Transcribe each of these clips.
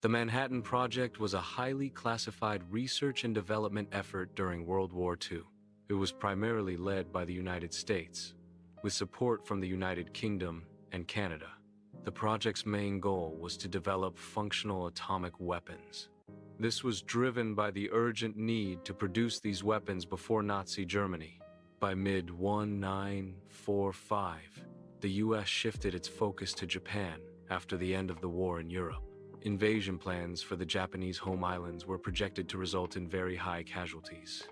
The Manhattan Project was a highly classified research and development effort during World War II. It was primarily led by the United States, with support from the United Kingdom and Canada. The project's main goal was to develop functional atomic weapons. This was driven by the urgent need to produce these weapons before Nazi Germany. By mid-1945, the US shifted its focus to Japan after the end of the war in Europe. Invasion plans for the Japanese home islands were projected to result in very high casualties.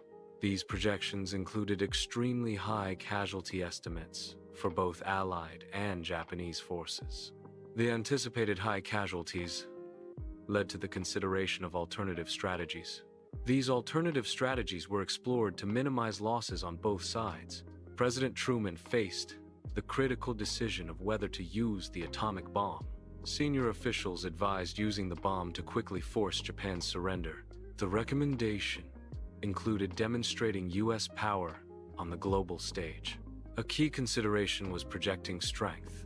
These projections included extremely high casualty estimates for both Allied and Japanese forces. The anticipated high casualties led to the consideration of alternative strategies. These alternative strategies were explored to minimize losses on both sides. President Truman faced the critical decision of whether to use the atomic bomb. Senior officials advised using the bomb to quickly force Japan's surrender. The recommendation included demonstrating US power on the global stage. A key consideration was projecting strength,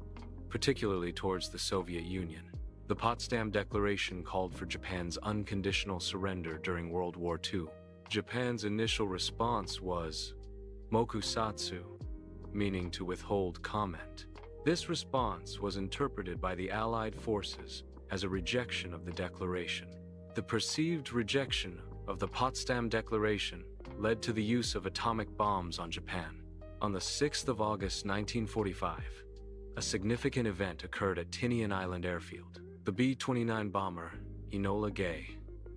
particularly towards the Soviet Union. The Potsdam Declaration called for Japan's unconditional surrender during World War II. Japan's initial response was mokusatsu, meaning to withhold comment. This response was interpreted by the Allied forces as a rejection of the declaration. The perceived rejection of the Potsdam Declaration led to the use of atomic bombs on Japan. On the 6th of August 1945, a significant event occurred at Tinian Island Airfield. The B-29 bomber, Enola Gay,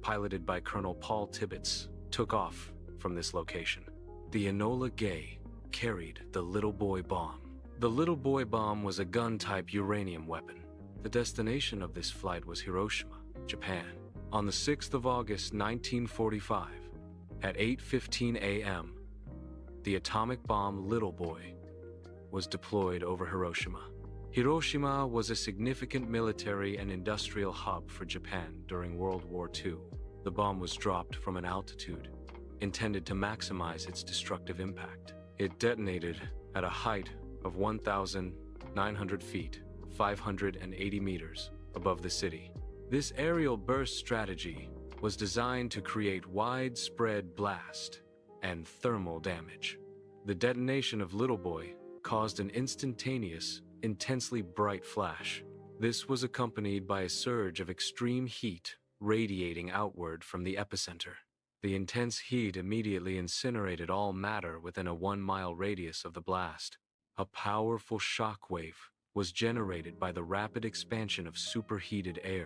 piloted by Colonel Paul Tibbets, took off from this location. The Enola Gay carried the Little Boy bomb. The Little Boy bomb was a gun-type uranium weapon. The destination of this flight was Hiroshima, Japan. On the 6th of August 1945, at 8:15 a.m., the atomic bomb Little Boy was deployed over Hiroshima. Hiroshima was a significant military and industrial hub for Japan during World War II. The bomb was dropped from an altitude intended to maximize its destructive impact. It detonated at a height of 1,900 feet, 580 meters above the city. This aerial burst strategy was designed to create widespread blast and thermal damage. The detonation of Little Boy caused an instantaneous, intensely bright flash. This was accompanied by a surge of extreme heat radiating outward from the epicenter. The intense heat immediately incinerated all matter within a 1-mile radius of the blast. A powerful shock wave was generated by the rapid expansion of superheated air.